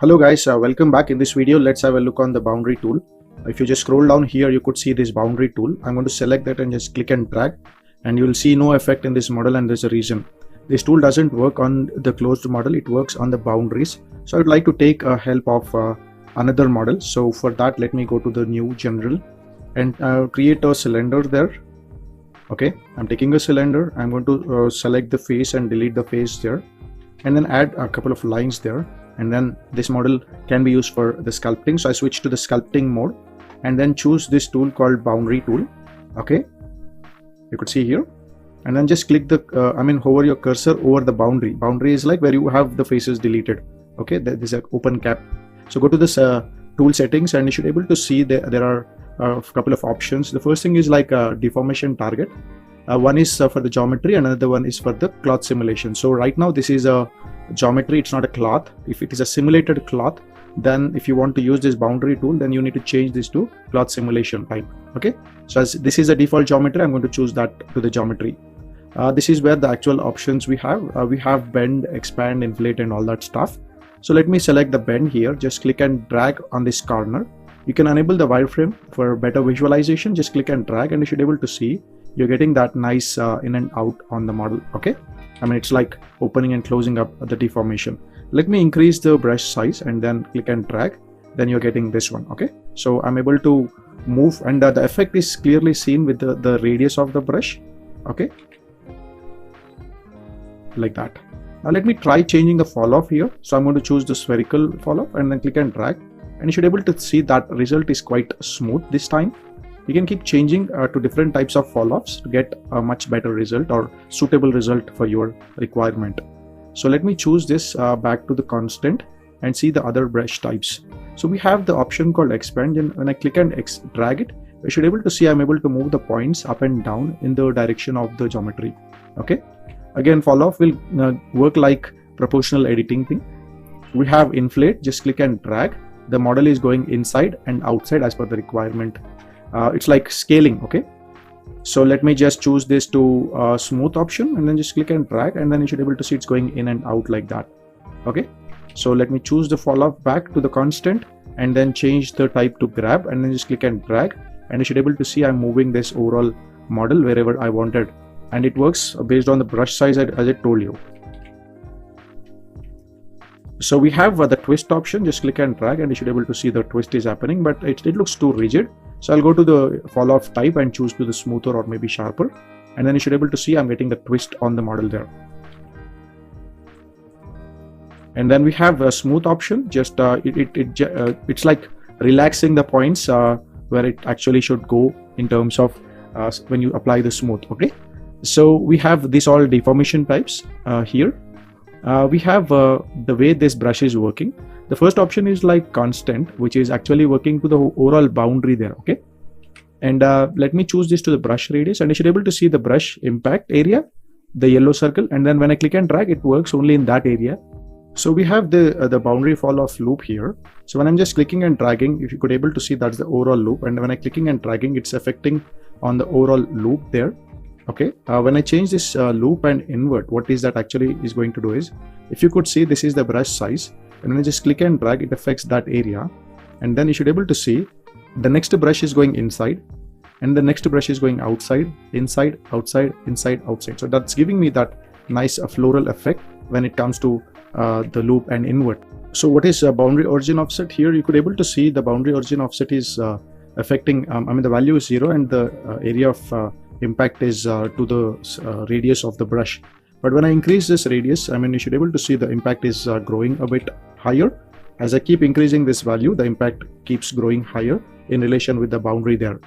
Hello guys, welcome back. In this video let's have a look on the boundary tool. If you just scroll down here, you could see this boundary tool. I'm going to select that and just click and drag, and you will see no effect in this model, and there's a reason. This tool doesn't work on the closed model, it works on the boundaries. So I'd like to take help of another model. So for that, let me go to the new general and create a cylinder there. Okay, I'm taking a cylinder. I'm going to select the face and delete the face there, and then add a couple of lines there. And then this model can be used for the sculpting. So I switch to the sculpting mode and then choose this tool called boundary tool. Okay, you could see here, and then just click the hover your cursor over the boundary. Boundary is like where you have the faces deleted. Okay, this is an open cap. So go to this tool settings, and you should be able to see there are a couple of options. The first thing is like a deformation target. One is for the geometry, and another one is for the cloth simulation. So right now this is a geometry, it's not a cloth. If it is a simulated cloth, then if you want to use this boundary tool, then you need to change this to cloth simulation type. Okay, so as this is a default geometry, I'm going to choose that to the geometry. This is where the actual options we have bend, expand, inflate, and all that stuff. So let me select the bend here. Just click and drag on this corner. You can enable the wireframe for better visualization. Just click and drag, and you should be able to see you're getting that nice in and out on the model. Okay, it's like opening and closing up the deformation. Let me increase the brush size and then click and drag. Then you're getting this one. Okay, so I'm able to move, and the effect is clearly seen with the radius of the brush. Okay, like that. Now let me try changing the fall off here. So I'm going to choose the spherical fall off and then click and drag, and you should be able to see that result is quite smooth this time. You can keep changing to different types of fall-offs to get a much better result or suitable result for your requirement. So let me choose this back to the constant and see the other brush types. So we have the option called expand, and when I click and drag it, you should be able to see I'm able to move the points up and down in the direction of the geometry. Okay, again, fall-off will work like proportional editing thing. We have inflate. Just click and drag. The model is going inside and outside as per the requirement. It's like scaling. Okay, so let me just choose this to smooth option, and then just click and drag, and then you should be able to see it's going in and out like that. Okay, so let me choose the fall off back to the constant and then change the type to grab, and then just click and drag, and you should be able to see I'm moving this overall model wherever I wanted, and it works based on the brush size as I told you. So we have the twist option. Just click and drag, and you should be able to see the twist is happening, but it looks too rigid. So I'll go to the fall off type and choose to the smoother or maybe sharper, and then you should be able to see I'm getting the twist on the model there. And then we have a smooth option. Just it's like relaxing the points where it actually should go in terms of when you apply the smooth. Okay, so we have these all deformation types here. We have the way this brush is working. The first option is like constant, which is actually working to the overall boundary there. Okay, and let me choose this to the brush radius, and you should be able to see the brush impact area, the yellow circle, and then when I click and drag, it works only in that area. So we have the boundary fall off loop here. So when I'm just clicking and dragging, if you could able to see, that's the overall loop, and when I'm clicking and dragging, it's affecting on the overall loop there. Okay, when I change this loop and invert, what is that actually is going to do is, if you could see, this is the brush size, and when I just click and drag, it affects that area, and then you should be able to see the next brush is going inside, and the next brush is going outside, inside, outside, inside, outside. So that's giving me that nice floral effect when it comes to the loop and invert. So what is boundary origin offset here? You could able to see the boundary origin offset is affecting, the value is 0, and the area of impact is to the radius of the brush. But when I increase this radius, you should be able to see the impact is growing a bit higher. As I keep increasing this value, the impact keeps growing higher in relation with the boundary there.